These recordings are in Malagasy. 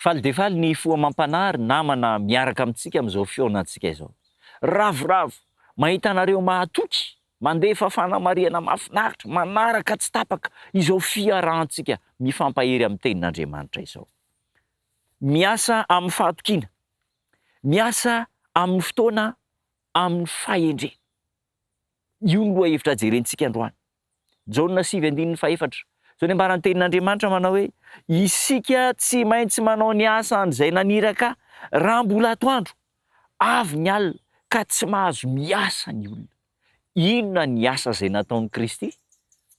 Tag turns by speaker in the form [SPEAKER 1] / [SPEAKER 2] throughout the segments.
[SPEAKER 1] Faly de faly ny foa mampanary namana miaraka amintsika amin'izao fionatsika izao. Ravoravo, mahita anareo mahatoky, mandeha fafanamariana mahafinaritra, manaraka tsy tapaka izao fiarahantsika mifampahery amin'ny tenin'Andriamanitra izao. Miasa amin'ny fahatokiana, miasa amin'ny fotoana amin'ny fahendrena. Io no lohahevitra jerentsika androany. Jaona 7:4. Zao ny ambaran'ny tenin'Andriamanitra manao hoe isika tsy maintsy manao ny asa an'izay naniraka raha mbola atoandro. Avy ny alina ka tsy mahazo miasa ny olona. Inona ny asa izay nataon'i Kristy?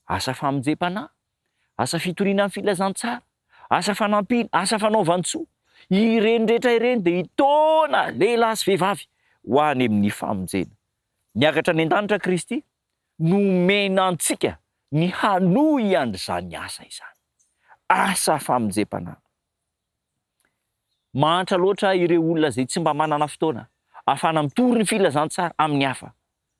[SPEAKER 1] Asa famonjem-panahy, asa fitoriana amin'ny filazantsara, asa fanampiana, asa fanaovan-tsoa. Ireny rehetra ireny dia hitona lehilahy sy vehivavy ho any amin'ny famonjena. Niakatra ny an-danitra Kristy, nomena antsika ny hanohy an'izany asa izany. Asa famonjem-panahy. Mantra loatra ireo olona izay tsy mba manana fotoana ahafahana mitory ny filazantsara amin'ny hafa.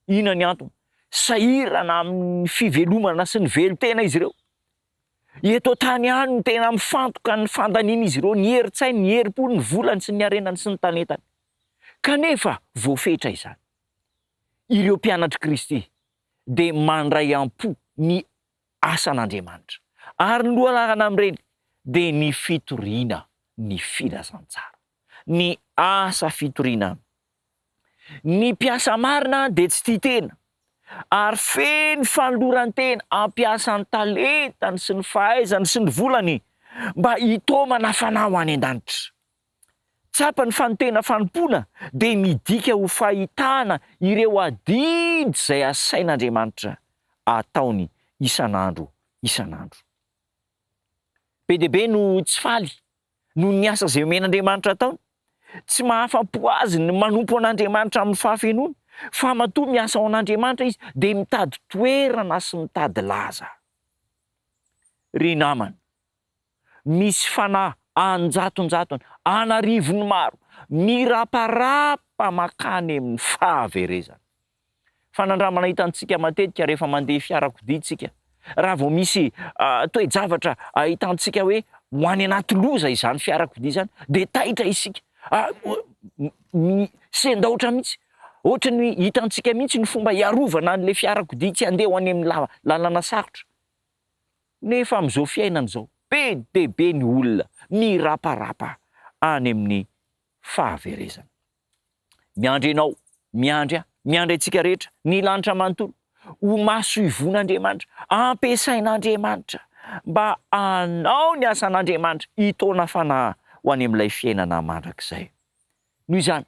[SPEAKER 1] Inona ny antony? Sahirana amin'ny fivelomana sy ny velon-tena izy ireo. Eto tany ihany no tena mifantoka ny fandaniana izy ireo, ny herin-tsainy, ny herim-pony, ny volany sy ny harenany sy ny talentany. Kanefa voafetra izany. Ireo mpianatry Kristy dia mandray am-po ny asan'Andriamanitra. Ary ny lohalahana amin'ireny dia ny fitoriana ny filazantsara, ny asa fitoriana. Ny mpiasa marina dia tsy tia tena, ary feno fanoloran-tena ampiasa ny talentany sy ny fahaizany sy ny volany mba hitomana fanahy ho any an-danitra. Tsapa ny fanontena fanompoana dia midika ho fahitana ireo adidy izay asain'Andriamanitra ataony isan'andro isan'andro. Be dia be no tsy faly noho ny asa izay omen'Andriamanitra ataony. Tsy mahafa-po azy ny manompo an'Andriamanitra amin'ny fahafenoana, fa matoa miasa ao an'Andriamanitra izy dia mitady toerana sy mitady laza. Ry namana, misy fanahy anjatonjatony, anarivony maro, miraparapa makany amin'ny fahaverezana. Fanandramana hitantsika matetika rehefa mandeha fiarakoditsika. Raha vao misy toe-javatra hitantsika hoe ho any anaty loza izany fiarakodia izany, dia taitra isika. Sendaotra mihitsy. Ohatra ny hitantsika mihitsy ny fomba hiarovana an'ilay fiarakodia tsy handeha ho any amin'ny lalana sarotra. Nefa amin'izao fiainana izao, be dia be ny olona miraparapa any amin'ny fahaverezana. Miandry ianao, miandry aho, miandry antsika rehetra, ny lanitra manontolo, ho maso ivon'Andriamanitra, ampiasain'Andriamanitra mba hanao ny asan'Andriamanitra hitona fanahy ho any amin'ilay fiainana mandrakizay. Noho izany,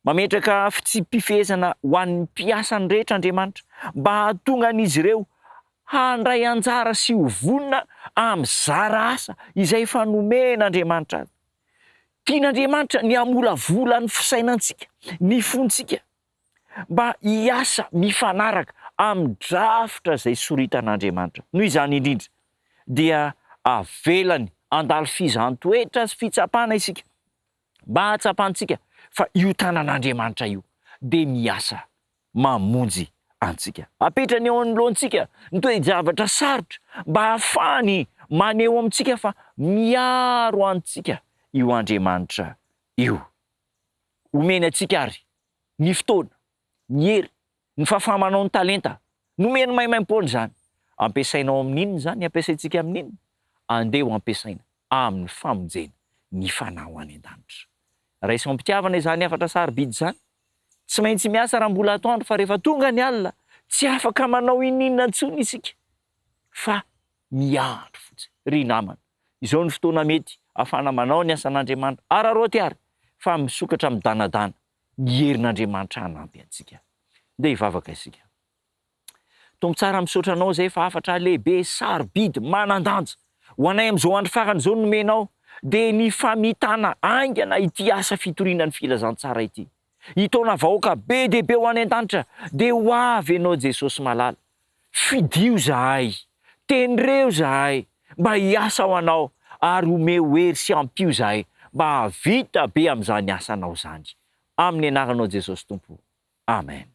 [SPEAKER 1] mametraka fitsipifezana ho an'ny mpiasany rehetra Andriamanitra mba hahatonga an'izy ireo handray anjara sy ho vonona amin'ny zara asa izay efa nomen'Andriamanitra azy. Tian'Andriamanitra ny hamolavola ny fisainantsika, ny fontsika, mba hiasa mifanaraka amin'ny drafitra izay soritan'Andriamanitra. Noho izany indrindra dia avelany andalo fizaham-toetra sy fitsapana isika, mba hatsapantsika fa io tanan'Andriamanitra io dia miasa mamonjy antsika. Apetrany eo anoloantsika ny toe-javatra sarotra mba hahafahany maneho amintsika fa miaro antsika io Andriamanitra io. Omeny antsika ary ny fotoana, ny hery, ny fahafahamanao ny talenta, nomeny maimaim-poana izany. Ampiasainao amin'inona izany? Ampiasaintsika amin'inona? Andeha ho ampiasaina amin'ny famonjena ny fanahy ho any an-danitra. Raisy ampitiavana izany hafatra sarobidy izany. Tsy maintsy miasa raha mbola atoandro, fa rehefa tonga ny alina tsy afaka manao ininona intsony isika, fa miandro fotsiny. Ry namana, izao ny fotoana mety ahafahana manao ny asan'Andriamanitra araroty ary, fa misokatra midanadana ny herin'Andriamanitra hanampy antsika. Dia hivavaka isika. Tompo tsara misaotra anao izay fa hafatra lehibe sarobidy manan-danja ho anay amin'izao andro farany izao nomenao, dia ny famitana aingana ity asa fitoriana ny filazantsara ity. Hitona vahoaka be dia be ho any an-danitra, dia ho avy ianao Jesosy malala. Fidio zahay, tenireo zahay mba hiasa ho anao, ary omeo hery sy ampio zahay mba havita be amin'izany asanao izany. Amin'ny anaranao Jesosy Tompo. Amen.